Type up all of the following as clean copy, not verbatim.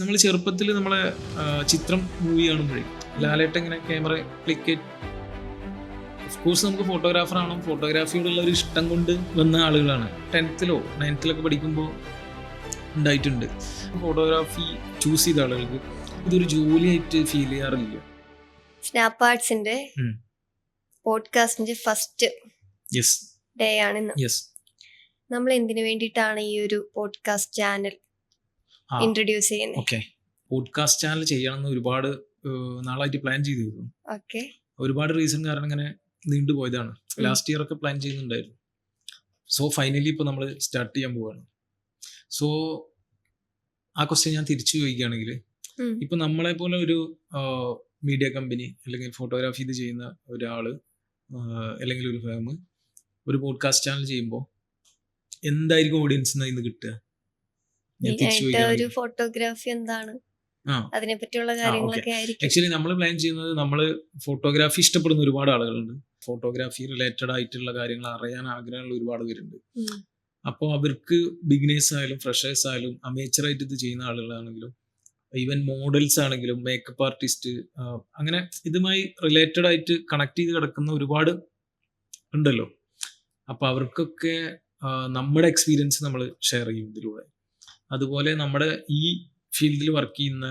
നമ്മൾ ചെറുപ്പത്തിൽ നമ്മളെ ചിത്രം മൂവി കാണുമ്പോഴേ ലാലേട്ടൻ ഇങ്ങനെ ക്യാമറ ക്ലിക്ക് ഓഫ്കോഴ്സ് നമുക്ക് ഫോട്ടോഗ്രാഫർ ആണോ ഫോട്ടോഗ്രാഫിയോടുള്ള ഒരു ഇഷ്ടം കൊണ്ട് വന്ന ആളുകളാണ്. 10th-ലോ 9th-ലൊക്കെ പഠിക്കുമ്പോൾ ഉണ്ടായിട്ടുണ്ട്. ഫോട്ടോഗ്രാഫി ചൂസ് ചെയ്ത ആളുകൾക്ക് ഇതൊരു ജോലിയായിട്ട് ഫീൽ ചെയ്യാറില്ല. സ്നാപ്പ് ആർട്സിന്റെ പോഡ്കാസ്റ്റിന്റെ ഫസ്റ്റ് ഡേ ആണ് ഇന്ന്. നമ്മൾ എന്തിനു വേണ്ടിയിട്ടാണ് ഈ ഒരു പോഡ്കാസ്റ്റ് ചാനൽ ഇൻട്രൊഡ്യൂസ് ചെയ്യുന്നത്? ഓക്കെ, പോഡ്കാസ്റ്റ് ചാനൽ ചെയ്യണമെന്ന് ഒരുപാട് നാളായിട്ട് പ്ലാൻ ചെയ്തിരുന്നു. ഓക്കെ, ഒരുപാട് റീസൺ കാരണം ഇങ്ങനെ നീണ്ടുപോയതാണ്. ലാസ്റ്റ് ഇയർ ഒക്കെ പ്ലാൻ ചെയ്യുന്നുണ്ടായിരുന്നു. സോ ഫൈനലി ഇപ്പോൾ നമ്മൾ സ്റ്റാർട്ട് ചെയ്യാൻ പോവാണ്. സോ ആ ക്വസ്റ്റ്യൻ ഞാൻ തിരിച്ചു ചോദിക്കുകയാണെങ്കിൽ, ഇപ്പൊ നമ്മളെ പോലെ ഒരു മീഡിയ കമ്പനി അല്ലെങ്കിൽ ഫോട്ടോഗ്രാഫി ഇത് ചെയ്യുന്ന ഒരാള് അല്ലെങ്കിൽ ഒരു ഫേം ഒരു പോഡ്കാസ്റ്റ് ചാനൽ ചെയ്യുമ്പോൾ എന്തായിരിക്കും ഓഡിയൻസിന് ഇന്ന് കിട്ടുക? ഒരു ഫോട്ടോഗ്രാഫി എന്താണ്, അതിനെ പറ്റിയുള്ള കാര്യങ്ങളൊക്കെ ആയിരിക്കും. ആക്ച്വലി നമ്മൾ പ്ലാൻ ചെയ്യുന്നത്, നമ്മൾ ഫോട്ടോഗ്രാഫി ഇഷ്ടപ്പെടുന്ന ഒരുപാട് ആളുകളുണ്ട്, ഫോട്ടോഗ്രാഫി റിലേറ്റഡ് ആയിട്ടുള്ള കാര്യങ്ങൾ അറിയാൻ ആഗ്രഹമുള്ള ഒരുപാട് പേരുണ്ട്. അപ്പോൾ അവർക്ക് ബിഗിനേഴ്സ് ആയാലും ഫ്രഷേഴ്സ് ആയാലും അമേച്ചറായിട്ട് ഇത് ചെയ്യുന്ന ആളുകളാണെങ്കിലും ഈവൻ മോഡൽസ് ആണെങ്കിലും മേക്കപ്പ് ആർട്ടിസ്റ്റ്, അങ്ങനെ ഇതുമായി റിലേറ്റഡ് ആയിട്ട് കണക്ട് ചെയ്ത് കിടക്കുന്ന ഒരുപാട് ഉണ്ടല്ലോ. അപ്പോൾ അവർക്കൊക്കെ നമ്മുടെ എക്സ്പീരിയൻസ് നമ്മൾ ഷെയർ ചെയ്യും ഇതിലൂടെ. അതുപോലെ നമ്മുടെ ഈ ഫീൽഡിൽ വർക്ക് ചെയ്യുന്ന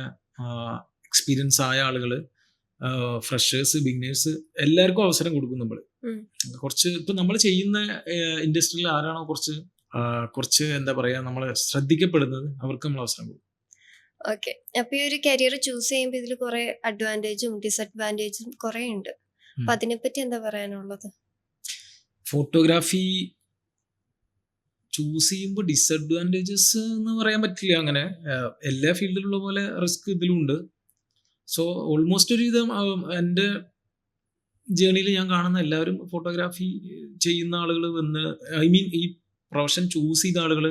എക്സ്പീരിയൻസ് ആയ ആളുകൾ, ഫ്രഷേഴ്സ്, ബിഗിനേഴ്സ്, എല്ലാവർക്കും അവസരം കൊടുക്കും നമ്മൾ. കുറച്ച് ഇപ്പം നമ്മൾ ചെയ്യുന്ന ഇൻഡസ്ട്രിയിൽ ആരാണോ കുറച്ച് എന്താ പറയുക, നമ്മൾ ശ്രദ്ധിക്കപ്പെടുന്നത്, അവർക്ക് നമ്മൾ അവസരം കൊടുക്കും. ഓക്കെ, അപ്പൊ ഈ ഒരു കരിയർ ചൂസ് ചെയ്യുമ്പോൾ ഇതിൽ കുറെ അഡ്വാൻറ്റേജും ഡിസഡ്വാൻറ്റേജും കുറെ ഉണ്ട്. അപ്പൊ അതിനെപ്പറ്റി എന്താ പറയാനുള്ളത്? ഫോട്ടോഗ്രാഫി ചൂസ് ചെയ്യുമ്പോൾ ഡിസഡ്വാൻറ്റേജസ് എന്ന് പറയാൻ പറ്റില്ല. അങ്ങനെ എല്ലാ ഫീൽഡിലുള്ള പോലെ റിസ്ക് ഇതിലുണ്ട്. സോ ഓൾമോസ്റ്റ് ഒരു വിധം എൻ്റെ ജേണിയിൽ ഞാൻ കാണുന്ന എല്ലാവരും ഫോട്ടോഗ്രാഫി ചെയ്യുന്ന ആളുകൾ ഈ പ്രൊഫഷൻ ചൂസ് ചെയ്ത ആളുകൾ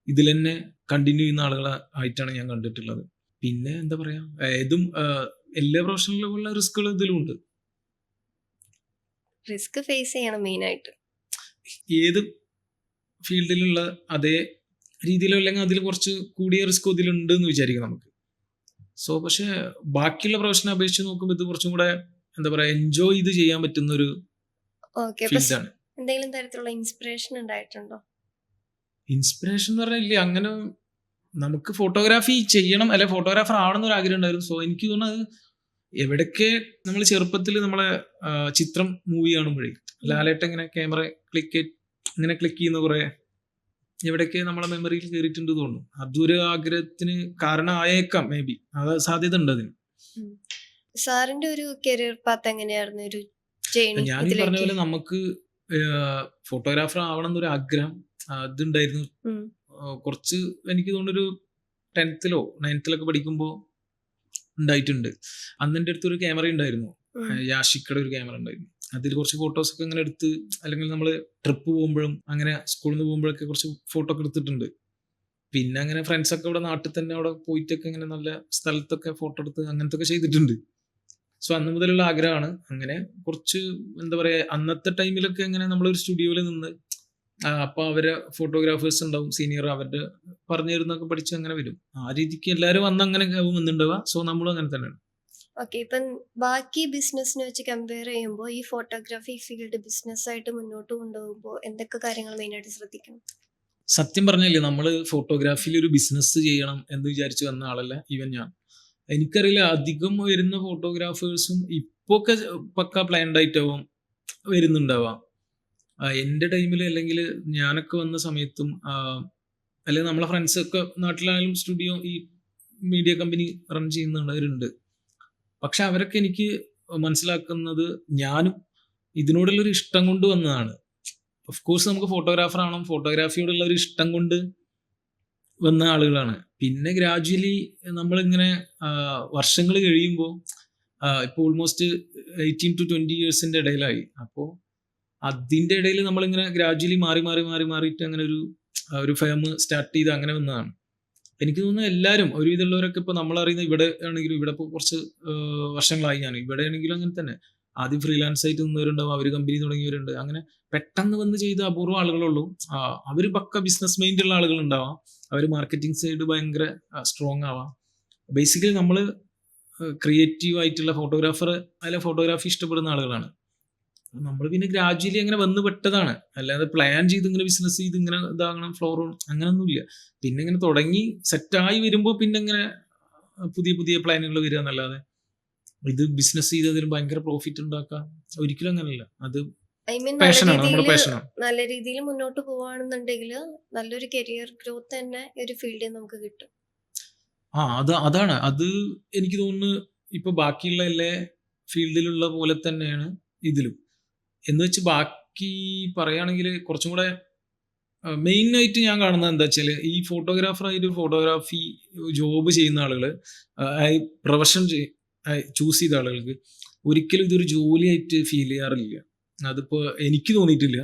ഇതിൽ തന്നെ കണ്ടിന്യൂ ചെയ്യുന്ന ആളുകളായിട്ടാണ് ഞാൻ കണ്ടിട്ടുള്ളത്. പിന്നെ എന്താ പറയുക, എല്ലാ പ്രൊഫഷനിലുള്ള റിസ്കുകൾ ഇതിലുണ്ട്. റിസ്ക് ഫേസ് ചെയ്യണം മെയിനായിട്ട്. ഏത് ഫീൽഡിലുള്ള അതേ രീതിയിലോ അല്ലെങ്കിൽ അതിൽ കുറച്ച് കൂടിയ റിസ്ക് ഇതിലുണ്ട് എന്ന് വിചാരിക്കും നമുക്ക്. സോ പക്ഷെ ബാക്കിയുള്ള പ്രൊഫഷനെ അപേക്ഷിച്ച് നോക്കുമ്പോൾ ഇത് കുറച്ചും കൂടെ എന്താ പറയുക, എൻജോയ് ചെയ്ത് ചെയ്യാൻ പറ്റുന്ന ഒരു ഫീൽഡാണ്. എന്തെങ്കിലും തരത്തിലുള്ള ഇൻസ്പിറേഷൻ ഉണ്ടായിട്ടുണ്ടോ? ഇൻസ്പിറേഷൻ എന്ന് പറഞ്ഞാൽ അങ്ങനെ നമുക്ക് ഫോട്ടോഗ്രാഫി ചെയ്യണം അല്ലെ ഫോട്ടോഗ്രാഫർ ആവണമെന്ന് ഒരു ആഗ്രഹം ഉണ്ടായിരുന്നു. സോ എനിക്ക് തോന്നുന്നത് എവിടൊക്കെ നമ്മൾ ചെറുപ്പത്തിൽ നമ്മളെ ചിത്രം മൂവി കാണുമ്പോഴേ ലാലേട്ടൻ ഇങ്ങനെ ക്യാമറ ക്ലിക്ക് ചെയ്യുന്ന കുറെ എവിടെയൊക്കെ നമ്മളെ മെമ്മറിയിൽ കയറിയിട്ടുണ്ട് തോന്നുന്നു. അതൊരു ആഗ്രഹത്തിന് കാരണമായേക്കാം, മേ ബി. അത് സാധ്യത ഉണ്ട് അതിന്. സാറിന്റെ ഒരു കരിയർ പാത്ത് എങ്ങനെയായിരുന്നു? ഞാൻ ഈ പറഞ്ഞ പോലെ നമുക്ക് ഫോട്ടോഗ്രാഫർ ആവണം എന്നൊരു ആഗ്രഹം അതുണ്ടായിരുന്നു. കുറച്ച് എനിക്ക് തോന്നുന്നൊരു 10th-ലോ 9th-ലൊക്കെ പഠിക്കുമ്പോൾ ഉണ്ടായിട്ടുണ്ട്. അന്ന് എൻ്റെ അടുത്തൊരു ക്യാമറ ഉണ്ടായിരുന്നു, യാഷിക്കയുടെ ഒരു ക്യാമറ ഉണ്ടായിരുന്നു. അതിൽ കുറച്ച് ഫോട്ടോസ് ഒക്കെ ഇങ്ങനെ എടുത്ത്, അല്ലെങ്കിൽ നമ്മൾ ട്രിപ്പ് പോകുമ്പോഴും അങ്ങനെ സ്കൂളിൽ നിന്ന് പോകുമ്പോഴൊക്കെ കുറച്ച് ഫോട്ടോ ഒക്കെ എടുത്തിട്ടുണ്ട്. പിന്നെ അങ്ങനെ ഫ്രണ്ട്സൊക്കെ ഇവിടെ നാട്ടിൽ തന്നെ അവിടെ പോയിട്ടൊക്കെ ഇങ്ങനെ നല്ല സ്ഥലത്തൊക്കെ ഫോട്ടോ എടുത്ത് അങ്ങനത്തെ ഒക്കെ ചെയ്തിട്ടുണ്ട്. സോ അന്ന് മുതലുള്ള ആഗ്രഹമാണ്. അങ്ങനെ കുറച്ച് എന്താ പറയുക, അന്നത്തെ ടൈമിലൊക്കെ ഇങ്ങനെ നമ്മളൊരു സ്റ്റുഡിയോയിൽ നിന്ന് അപ്പോൾ അവരെ ഫോട്ടോഗ്രാഫേഴ്സ് ഉണ്ടാവും സീനിയർ, അവരുടെ പറഞ്ഞു തരുന്നൊക്കെ പഠിച്ച് അങ്ങനെ വരും. ആ രീതിക്ക് എല്ലാവരും അന്ന് അങ്ങനെ വന്നിട്ടുണ്ടാവുക. സോ നമ്മളും അങ്ങനെ തന്നെയാണ്. ഓക്കെ, ഇപ്പം ബാക്കി ബിസിനസ്സിനെ വെച്ച് കമ്പയർ ചെയ്യുമ്പോൾ ഈ ഫോട്ടോഗ്രാഫി ഫീൽഡ് ബിസിനസ്സായിട്ട് മുന്നോട്ട് കൊണ്ടുപോകുമ്പോൾ എന്തൊക്കെ കാര്യങ്ങൾ മെയിനായിട്ട് ശ്രദ്ധിക്കണം? സത്യം പറഞ്ഞില്ലേ, നമ്മൾ ഫോട്ടോഗ്രാഫിയിൽ ഒരു ബിസിനസ് ചെയ്യണം എന്ന് വിചാരിച്ച് വന്ന ആളല്ല ഈവൻ ഞാൻ. എനിക്കറിയില്ല, അധികം വരുന്ന ഫോട്ടോഗ്രാഫേഴ്സും ഇപ്പോൾ ഒക്കെ പക്ക പ്ലാൻഡ് ആയിട്ടാവും വരുന്നുണ്ടാവാം. എൻ്റെ ടൈമിൽ അല്ലെങ്കിൽ ഞാനൊക്കെ വന്ന സമയത്തും അല്ലെങ്കിൽ നമ്മളെ ഫ്രണ്ട്സൊക്കെ നാട്ടിലായാലും സ്റ്റുഡിയോ ഈ മീഡിയ കമ്പനി റൺ ചെയ്യുന്നവരുണ്ട്. പക്ഷെ അവരൊക്കെ എനിക്ക് മനസ്സിലാക്കുന്നത് ഞാനും ഇതിനോടുള്ളൊരു ഇഷ്ടം കൊണ്ട് വന്നതാണ്. ഓഫ്കോഴ്സ് നമുക്ക് ഫോട്ടോഗ്രാഫർ ആണോ ഫോട്ടോഗ്രാഫിയോടുള്ള ഒരു ഇഷ്ടം കൊണ്ട് വന്ന ആളുകളാണ്. പിന്നെ ഗ്രാജുവലി നമ്മളിങ്ങനെ വർഷങ്ങൾ കഴിയുമ്പോൾ ഇപ്പോൾ ഓൾമോസ്റ്റ് 18 to 20 years ഇടയിലായി. അപ്പോൾ അതിൻ്റെ ഇടയിൽ നമ്മളിങ്ങനെ ഗ്രാജുവലി മാറിയിട്ട് അങ്ങനെ ഒരു ഫേം സ്റ്റാർട്ട് ചെയ്ത് അങ്ങനെ വന്നതാണ്. എനിക്ക് തോന്നുന്നു എല്ലാവരും ഒരുവിധമുള്ളവരൊക്കെ ഇപ്പോൾ നമ്മളറിയുന്ന ഇവിടെ ആണെങ്കിലും, ഇവിടെ ഇപ്പോൾ കുറച്ച് വർഷങ്ങളായി ഞാൻ ഇവിടെ ആണെങ്കിലും അങ്ങനെ തന്നെ ആദ്യം ഫ്രീലാൻസ് ആയിട്ട് നിന്നവരുണ്ടാവും, അവർ കമ്പനി തുടങ്ങിയവരുണ്ട്. അങ്ങനെ പെട്ടെന്ന് വന്ന് ചെയ്ത അപൂർവം ആളുകളുള്ളൂ. അവർ പക്ക ബിസിനസ് മൈൻഡുള്ള ആളുകളുണ്ടാവാം, അവർ മാർക്കറ്റിംഗ് സൈഡ് ഭയങ്കര സ്ട്രോങ് ആവാം. ബേസിക്കലി നമ്മൾ ക്രിയേറ്റീവ് ആയിട്ടുള്ള ഫോട്ടോഗ്രാഫർ, അല്ല ഫോട്ടോഗ്രാഫി ഇഷ്ടപ്പെടുന്ന ആളുകളാണ്. നമ്മൾ പിന്നെ ഗ്രാജുവലി അങ്ങനെ വന്ന് പെട്ടതാണ്. അല്ലാതെ പ്ലാൻ ചെയ്ത് ഇങ്ങനെ ബിസിനസ് ചെയ്ത് ഇങ്ങനെ ഇതാകണം ഫ്ലോർ അങ്ങനെയൊന്നുമില്ല. പിന്നെ ഇങ്ങനെ തുടങ്ങി സെറ്റായി വരുമ്പോൾ പിന്നെ ഇങ്ങനെ പുതിയ പുതിയ പ്ലാനുകൾ വരിക എന്നല്ലാതെ ഇത് ബിസിനസ് ചെയ്തതിന് ഭയങ്കര പ്രോഫിറ്റ് ഉണ്ടാക്കാം ഒരിക്കലും അങ്ങനെയല്ല. അത് ഐ മീൻ പാഷനാണ്, നമ്മുടെ പാഷനാണ്. നല്ല രീതിയിൽ മുന്നോട്ട് പോവാണെന്നുണ്ടെങ്കിൽ നല്ലൊരു കരിയർ ഗ്രോത്ത് തന്നെ ഈ ഒരു ഫീൽഡിൽ നമുക്ക് കിട്ടും. അതാണ് അത് എനിക്ക് തോന്നുന്നു. ഇപ്പൊ ബാക്കിയുള്ള എല്ലാ ഫീൽഡിലുള്ള പോലെ തന്നെയാണ് ഇതിലും. എന്ന് വെച്ച് ബാക്കി പറയുകയാണെങ്കിൽ കുറച്ചും കൂടെ മെയിൻ ആയിട്ട് ഞാൻ കാണുന്നത് എന്താ വെച്ചാൽ, ഈ ഫോട്ടോഗ്രാഫറായിട്ട് ഫോട്ടോഗ്രാഫി ജോബ് ചെയ്യുന്ന ആളുകൾ, പ്രൊഫഷൻ ചൂസ് ചെയ്ത ആളുകൾക്ക് ഒരിക്കലും ഇതൊരു ജോലിയായിട്ട് ഫീൽ ചെയ്യാറില്ല. അതിപ്പോൾ എനിക്ക് തോന്നിയിട്ടില്ല.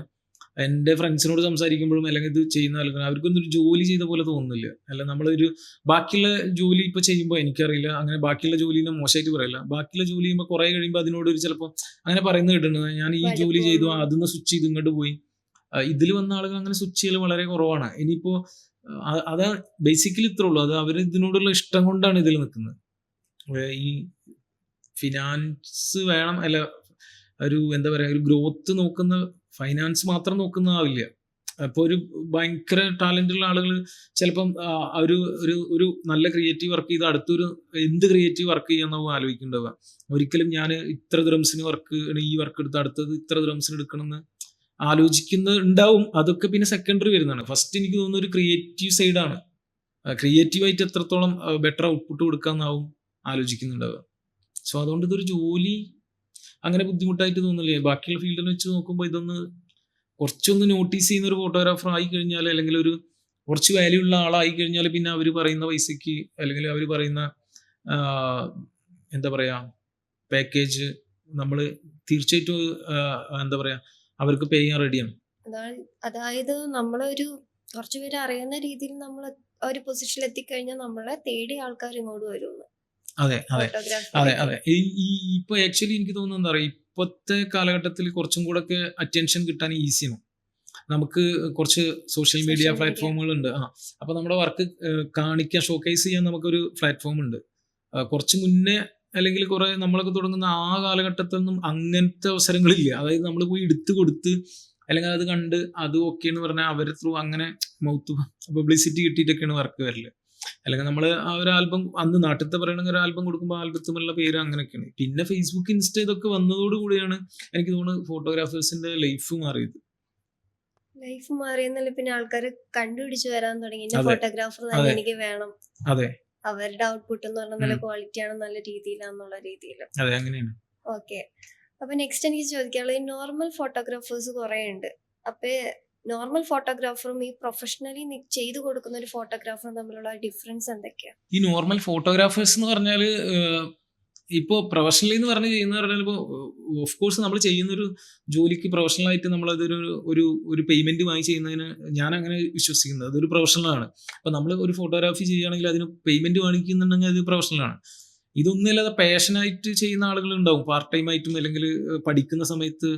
എൻ്റെ ഫ്രണ്ട്സിനോട് സംസാരിക്കുമ്പോഴും അല്ലെങ്കിൽ ഇത് ചെയ്യുന്ന ആളുകൾ അവർക്കൊന്നും ഒരു ജോലി ചെയ്ത പോലെ തോന്നുന്നില്ല. അല്ല നമ്മളൊരു ബാക്കിയുള്ള ജോലി ഇപ്പോൾ ചെയ്യുമ്പോൾ എനിക്കറിയില്ല, അങ്ങനെ ബാക്കിയുള്ള ജോലിനെ മോശമായിട്ട് പറയില്ല. ബാക്കിയുള്ള ജോലി ചെയ്യുമ്പോൾ കുറേ കഴിയുമ്പോൾ അതിനോടൊരു ചിലപ്പോൾ അങ്ങനെ പറയുന്നത് കേട്ടിട്ടുണ്ട്, ഞാൻ ഈ ജോലി ചെയ്തു അതിന്ന് സ്വിച്ച് ചെയ്ത് ഇങ്ങോട്ട് പോയി. ഇതിൽ വന്ന ആളുകൾ അങ്ങനെ സ്വിച്ച് ചെയ്യൽ വളരെ കുറവാണ്. ഇനിയിപ്പോൾ അത് ബേസിക്കലി ഇത്രേ ഉള്ളൂ, അത് അവർ ഇതിനോടുള്ള ഇഷ്ടം കൊണ്ടാണ് ഇതിൽ നിൽക്കുന്നത്. ഈ ഫിനാൻസ് വേണം, അല്ല ഒരു എന്താ പറയുക, ഒരു ഗ്രോത്ത് നോക്കുന്ന ഫൈനാൻസ് മാത്രം നോക്കുന്നതാവില്ല. അപ്പോൾ ഒരു ഭയങ്കര ടാലൻ്റുള്ള ആളുകൾ ചിലപ്പം ഒരു ഒരു ഒരു നല്ല ക്രിയേറ്റീവ് വർക്ക് ചെയ്ത് അടുത്തൊരു എന്ത് ക്രിയേറ്റീവ് വർക്ക് ചെയ്യാന്നാവും ആലോചിക്കേണ്ടത്. ഒരിക്കലും ഞാൻ ഇത്ര ദ്രംസിന് ഈ വർക്ക് എടുത്ത് അടുത്തത് ഇത്ര ദ്രംസിന് എടുക്കണമെന്ന് ആലോചിക്കുന്നത് ഉണ്ടാവും. അതൊക്കെ പിന്നെ സെക്കൻഡറി വരുന്നതാണ്. ഫസ്റ്റ് എനിക്ക് തോന്നുന്ന ഒരു ക്രിയേറ്റീവ് സൈഡാണ്. ക്രിയേറ്റീവായിട്ട് എത്രത്തോളം ബെറ്റർ ഔട്ട്പുട്ട് കൊടുക്കാമെന്നാവും ആലോചിക്കുന്നുണ്ടാവുക. സോ അതുകൊണ്ട് ഇതൊരു ജോലി അങ്ങനെ ബുദ്ധിമുട്ടായിട്ട് തോന്നില്ലേ. ബാക്കിയുള്ള ഫീൽഡിൽ വെച്ച് നോക്കുമ്പോൾ ഇതൊന്ന് കുറച്ചൊന്ന് നോട്ടീസ് ചെയ്യുന്ന ഒരു ഫോട്ടോഗ്രാഫർ ആയി കഴിഞ്ഞാൽ, അല്ലെങ്കിൽ ഒരു കുറച്ച് വാല്യൂ ഉള്ള ആളായി കഴിഞ്ഞാൽ, പിന്നെ അവർ പറയുന്ന പൈസയ്ക്ക് അല്ലെങ്കിൽ അവർ പറയുന്ന എന്താ പറയുക പാക്കേജ് നമ്മൾ തീർച്ചയായിട്ടും എന്താ പറയുക അവർക്ക് പേ ചെയ്യാൻ റെഡിയാണ്. അതായത് നമ്മളൊരു കുറച്ച് പേര് അറിയുന്ന രീതിയിൽ നമ്മൾ ഒരു പൊസിഷനിൽ എത്തിക്കഴിഞ്ഞാൽ നമ്മളെ തേടി ആൾക്കാർ ഇങ്ങോട്ട് വരുന്നു. അതെ അതെ അതെ അതെ ഇപ്പൊ ആക്ച്വലി എനിക്ക് തോന്നുന്നത് എന്താ പറയുക, ഇപ്പോഴത്തെ കാലഘട്ടത്തിൽ കുറച്ചും കൂടെ ഒക്കെ അറ്റൻഷൻ കിട്ടാൻ ഈസിയാണ്. നമുക്ക് കുറച്ച് സോഷ്യൽ മീഡിയ പ്ലാറ്റ്ഫോമുകൾ ഉണ്ട്. അപ്പൊ നമ്മുടെ വർക്ക് കാണിക്കാൻ, ഷോക്കേസ് ചെയ്യാൻ നമുക്കൊരു പ്ലാറ്റ്ഫോം ഉണ്ട്. കുറച്ച് മുന്നേ അല്ലെങ്കിൽ കുറെ നമ്മളൊക്കെ തുടങ്ങുന്ന ആ കാലഘട്ടത്തിലൊന്നും അങ്ങനത്തെ അവസരങ്ങളില്ല. അതായത് നമ്മൾ പോയി എടുത്തു കൊടുത്ത് അല്ലെങ്കിൽ അത് കണ്ട് അത് ഓക്കെ എന്ന് പറഞ്ഞാൽ അവരെ ത്രൂ അങ്ങനെ മൗത്ത് പബ്ലിസിറ്റി കിട്ടിയിട്ടൊക്കെയാണ് വർക്ക് വരല്. അല്ലെങ്കിൽ നമ്മൾ ആ ഒരു ആൽബം അന്ന് നാട്ടിലത്തെ പറയണമെങ്കിൽ ഒരു ആൽബം കൊടുക്കുമ്പോൾ ആൽബത്തുമുള്ള പേര് അങ്ങനെയൊക്കെയാണ്. പിന്നെ ഫേസ്ബുക്ക്, ഇൻസ്റ്റ ഇതൊക്കെ വന്നതോടുകൂടിയാണ് എനിക്ക് തോന്നുന്നത് ഫോട്ടോഗ്രാഫേഴ്സിന്റെ ലൈഫ് മാറിയത്. ലൈഫ് മാറിയെന്നല്ല, പിന്നെ ആൾക്കാർ കണ്ടുപിടിച്ച് വരാൻ തുടങ്ങി ഫോട്ടോഗ്രാഫർ തന്നെ എനിക്ക് വേണം. അതെ, അവരുടെ ഔട്ട്പുട്ട് എന്ന് പറഞ്ഞാൽ നല്ല ക്വാളിറ്റിയാണ്, നല്ല രീതിയിലാന്നുള്ള രീതിയിൽ. അതെ അങ്ങനെയാണ്. ഓക്കെ, അപ്പൊ നെക്സ്റ്റ് എനിക്ക് ചോദിക്കാനുള്ളത്, ഈ നോർമൽ ഫോട്ടോഗ്രാഫേഴ്സ് കുറെ ഉണ്ട്. അപ്പൊ നോർമൽ ഫോട്ടോഗ്രാഫറും ഈ പ്രൊഫഷണലി ചെയ്തു കൊടുക്കുന്ന ഒരു ഫോട്ടോഗ്രാഫറും തമ്മിലുള്ള ഡിഫറൻസ് എന്തൊക്കെയാണ്? ഈ നോർമൽ ഫോട്ടോഗ്രാഫേഴ്സ് എന്ന് പറഞ്ഞാൽ ഇപ്പോൾ പ്രൊഫഷണലി എന്ന് പറഞ്ഞ് ചെയ്യുന്ന പറഞ്ഞാൽ ഇപ്പോൾ ഓഫ് കോഴ്സ് നമ്മൾ ചെയ്യുന്നൊരു ജോലിക്ക് പ്രൊഫഷണലായിട്ട് നമ്മളതൊരു ഒരു പേയ്മെന്റ് വാങ്ങി ചെയ്യുന്നതിന് ഞാൻ അങ്ങനെ വിശ്വസിക്കുന്നത് അതൊരു പ്രൊഫഷണലാണ്. അപ്പം നമ്മൾ ഒരു ഫോട്ടോഗ്രാഫി ചെയ്യുകയാണെങ്കിൽ അതിന് പേയ്മെന്റ് വാങ്ങിക്കുന്നുണ്ടെങ്കിൽ അത് പ്രൊഫഷണലാണ്. ഇതൊന്നുമില്ലാതെ പാഷനായിട്ട് ചെയ്യുന്ന ആളുകളുണ്ടാവും, പാർട്ട് ടൈം ആയിട്ടും അല്ലെങ്കിൽ പഠിക്കുന്ന സമയത്ത്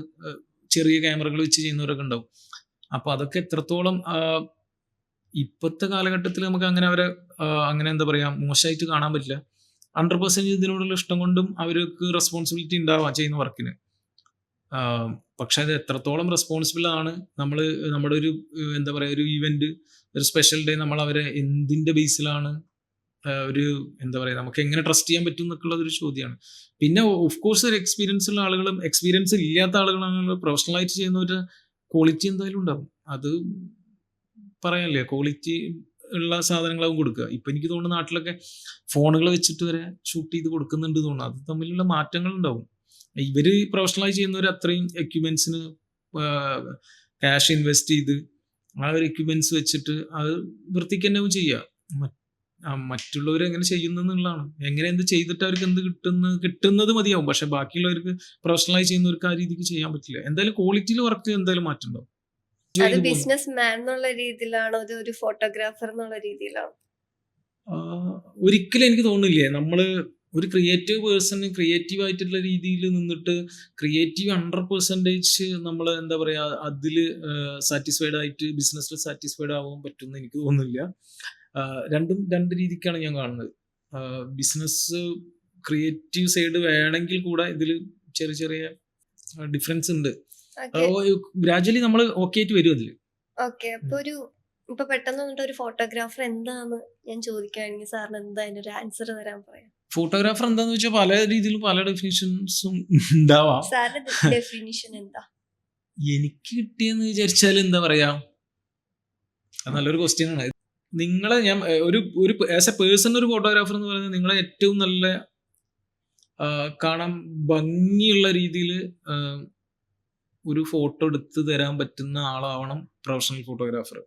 ചെറിയ ക്യാമറകൾ വെച്ച് ചെയ്യുന്നവരൊക്കെ ഉണ്ടാവും. അപ്പോൾ അതൊക്കെ എത്രത്തോളം ഇപ്പോഴത്തെ കാലഘട്ടത്തിൽ നമുക്ക് അങ്ങനെ അവരെ അങ്ങനെ എന്താ പറയുക മോശമായിട്ട് കാണാൻ പറ്റില്ല. 100% ഇതിനോടുള്ള ഇഷ്ടം കൊണ്ടും അവർക്ക് റെസ്പോൺസിബിലിറ്റി ഉണ്ടാവാം ചെയ്യുന്ന വർക്കിന്. പക്ഷെ അത് എത്രത്തോളം റെസ്പോൺസിബിൾ ആണ്, നമ്മുടെ ഒരു എന്താ പറയുക ഒരു ഈവെന്റ്, ഒരു സ്പെഷ്യൽ ഡേ നമ്മൾ അവരെ എന്തിൻ്റെ ബേസിലാണ് ഒരു എന്താ പറയുക നമുക്ക് എങ്ങനെ ട്രസ്റ്റ് ചെയ്യാൻ പറ്റും എന്നൊക്കെയുള്ളതൊരു ചോദ്യമാണ്. പിന്നെ ഓഫ് കോഴ്സ് ഒരു എക്സ്പീരിയൻസ് ഉള്ള ആളുകളും എക്സ്പീരിയൻസ് ഇല്ലാത്ത ആളുകളാണ് പ്രൊഫഷണലായിട്ട് ചെയ്യുന്നവരുടെ ക്വാളിറ്റി എന്തായാലും ഉണ്ടാവും. അത് പറയാനില്ലേ, ക്വാളിറ്റി ഉള്ള സാധനങ്ങളാവും കൊടുക്കുക. ഇപ്പം എനിക്ക് തോന്നുന്നു നാട്ടിലൊക്കെ ഫോണുകൾ വെച്ചിട്ട് വരെ ഷൂട്ട് ചെയ്ത് കൊടുക്കുന്നുണ്ട് തോന്നുന്നു. അത് തമ്മിലുള്ള മാറ്റങ്ങൾ ഉണ്ടാവും. ഇവര് പ്രൊഫഷണലായി ചെയ്യുന്നവർ അത്രയും എക്യുപ്മെന്റ്സിന് ക്യാഷ് ഇൻവെസ്റ്റ് ചെയ്ത് ആ ഒരു എക്യുപ്മെന്റ്സ് വെച്ചിട്ട് അത് വൃത്തിക്ക് തന്നെ ചെയ്യുക. മറ്റുള്ളവർ എങ്ങനെ ചെയ്യുന്നതെന്നുള്ളതാണ്, എങ്ങനെ എന്ത് ചെയ്തിട്ട് അവർക്ക് എന്ത് കിട്ടുന്നത് മതിയാവും. പക്ഷെ ബാക്കിയുള്ളവർക്ക് പ്രൊഫഷണലായി ചെയ്യുന്നവർക്ക് ആ രീതിക്ക് ചെയ്യാൻ പറ്റില്ല. എന്തായാലും ക്വാളിറ്റിയിൽ വർക്ക് എന്തായാലും മാറ്റം ഉണ്ടാവും. അത് ബിസിനസ് മാൻ എന്നുള്ള രീതിയിലാണോ ഒരു ഫോട്ടോഗ്രാഫർ എന്നുള്ള രീതിയിലാണോ? ഒരിക്കലും എനിക്ക് തോന്നുന്നില്ലേ, നമ്മള് ഒരു ക്രിയേറ്റീവ് പേഴ്സണ് ക്രിയേറ്റീവ് ആയിട്ടുള്ള രീതിയിൽ നിന്നിട്ട് ക്രിയേറ്റീവ് 100% നമ്മൾ എന്താ പറയാ അതിൽ സാറ്റിസ്ഫൈഡ് ആയിട്ട് ബിസിനസ്സിൽ സാറ്റിസ്ഫൈഡ് ആവാൻ പറ്റുമെന്ന് എനിക്ക് തോന്നുന്നില്ല. രണ്ടും രണ്ട് രീതിക്കാണ് ഞാൻ കാണുന്നത്. ബിസിനസ് ക്രിയേറ്റീവ് സൈഡ് വേണമെങ്കിൽ കൂടെ ഇതിൽ ചെറിയ ചെറിയ ഡിഫറൻസ് ഉണ്ട്. ഓക്കെ. ഗ്രാജുവലി നമ്മൾ ഓക്കെ ആയിട്ട് വരും അതിൽ. ഓക്കെ. അപ്പൊ ഇപ്പൊ പെട്ടെന്ന് വന്നിട്ട് ഒരു ഫോട്ടോഗ്രാഫർ എന്താന്ന് ഞാൻ ചോദിക്കുകയാണെങ്കിൽ സാറിന് എന്താ അതിനൊരു ആൻസർ തരാൻ പറയാം? ഫോട്ടോഗ്രാഫർ എന്താന്ന് വെച്ചാൽ പല രീതിയിലും പല ഡെഫിനിഷൻസും ഉണ്ടാവാം. സാറിന്റെ ഡെഫിനിഷൻ എന്താ? എനിക്ക് കിട്ടിയെന്ന് വിചാരിച്ചാൽ എന്താ പറയാ, അത് നല്ലൊരു ക്വസ്റ്റ്യൻ ആണ്. നിങ്ങളെ ഞാൻ ഒരു ഒരു ആസ് എ പേഴ്സൺ ഒരു ഫോട്ടോഗ്രാഫർ എന്ന് പറയുന്നത് നിങ്ങളെ ഏറ്റവും നല്ല കാണാൻ ഭംഗിയുള്ള രീതിയിൽ ഒരു ഫോട്ടോ എടുത്ത് തരാൻ പറ്റുന്ന ആളാവണം പ്രൊഫഷണൽ ഫോട്ടോഗ്രാഫർ.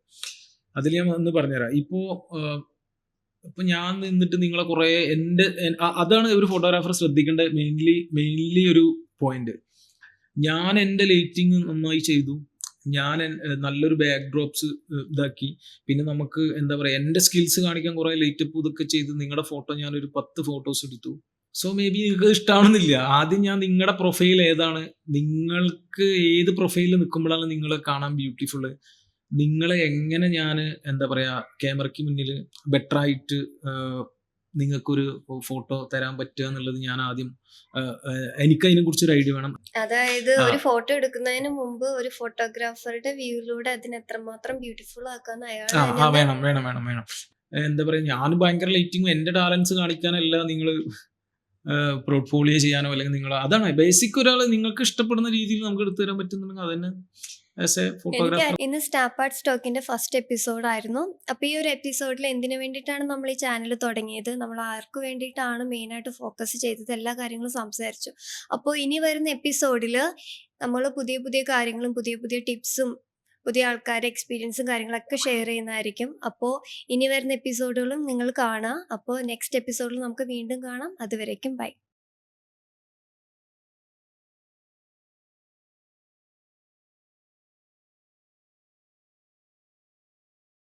അതിൽ ഞാൻ ഒന്ന് പറഞ്ഞുതരാം. ഇപ്പൊ ഞാൻ നിന്നിട്ട് നിങ്ങളെ കുറെ അതാണ് ഒരു ഫോട്ടോഗ്രാഫർ ശ്രദ്ധിക്കേണ്ട മെയിൻലി ഒരു പോയിന്റ്. ഞാൻ എൻ്റെ ലൈറ്റിങ് നന്നായി ചെയ്തു, ഞാൻ നല്ലൊരു ബാക്ക് ഡ്രോപ്സ് ഇതാക്കി, പിന്നെ നമുക്ക് എന്താ പറയുക എൻ്റെ സ്കിൽസ് കാണിക്കാൻ കുറെ ലൈറ്റപ്പ് ഇതൊക്കെ ചെയ്ത് നിങ്ങളുടെ ഫോട്ടോ ഞാനൊരു 10 ഫോട്ടോസ് എടുത്തു. സോ മേ ബി നിങ്ങൾക്ക് ഇഷ്ടമാണെന്നില്ല. ആദ്യം ഞാൻ നിങ്ങളുടെ പ്രൊഫൈൽ ഏതാണ്, നിങ്ങൾക്ക് ഏത് പ്രൊഫൈലിൽ നിൽക്കുമ്പോഴാണ് നിങ്ങളെ കാണാൻ ബ്യൂട്ടിഫുള്ള്, നിങ്ങളെ എങ്ങനെ ഞാൻ എന്താ പറയുക ക്യാമറയ്ക്ക് മുന്നിൽ ബെറ്റർ ആയിട്ട് നിങ്ങൾക്കൊരു ഫോട്ടോ തരാൻ പറ്റുക എന്നുള്ളത് ഞാൻ ആദ്യം എനിക്ക് അതിനെ കുറിച്ചൊരു ഐഡിയ വേണം. അതായത് ഒരു ഫോട്ടോ എടുക്കുന്നതിന് മുമ്പ് ഒരു ഫോട്ടോഗ്രാഫറുടെ വ്യൂയിലൂടെ അതിന് എത്രമാത്രം ബ്യൂട്ടിഫുൾ ആക്കാന്ന് അയാൾ വേണം വേണം വേണം വേണം എന്താ പറയുക, ഞാൻ ഭയങ്കര ലൈറ്റിങ്ങും എൻ്റെ ടാലൻസ് കാണിക്കാനല്ല നിങ്ങൾ പോർട്ട്ഫോളിയോ ചെയ്യാനോ അല്ലെങ്കിൽ നിങ്ങൾ അതാണ് ബേസിക്. ഒരാൾ നിങ്ങൾക്ക് ഇഷ്ടപ്പെടുന്ന രീതിയിൽ നമുക്ക് എടുത്തു തരാൻ പറ്റുന്നുണ്ടെങ്കിൽ അതന്നെ ആസ് എ ഫോട്ടോഗ്രാഫർ. ഇന്ന് സ്റ്റാപ്പ് ആർട്ട് സ്റ്റോക്കിന്റെ ഫസ്റ്റ് എപ്പിസോഡ് ആയിരുന്നു. അപ്പോൾ ഈ ഒരു എപ്പിസോഡിൽ എന്തിനു വേണ്ടിയിട്ടാണ് നമ്മൾ ഈ ചാനൽ തുടങ്ങിയത്, നമ്മൾ ആർക്ക് വേണ്ടിയിട്ടാണ് മെയിനായിട്ട് ഫോക്കസ് ചെയ്തത്, എല്ലാ കാര്യങ്ങളും സംസാരിച്ചു. അപ്പോൾ ഇനി വരുന്ന എപ്പിസോഡിൽ നമ്മൾ പുതിയ പുതിയ കാര്യങ്ങളും പുതിയ പുതിയ ടിപ്സും പുതിയ ആൾക്കാരുടെ എക്സ്പീരിയൻസും കാര്യങ്ങളൊക്കെ ഷെയർ ചെയ്യുന്നതായിരിക്കും. അപ്പോൾ ഇനി വരുന്ന എപ്പിസോഡുകളും നിങ്ങൾ കാണാം. അപ്പോൾ നെക്സ്റ്റ് എപ്പിസോഡിൽ നമുക്ക് വീണ്ടും കാണാം. അതുവരേക്കും ബൈ.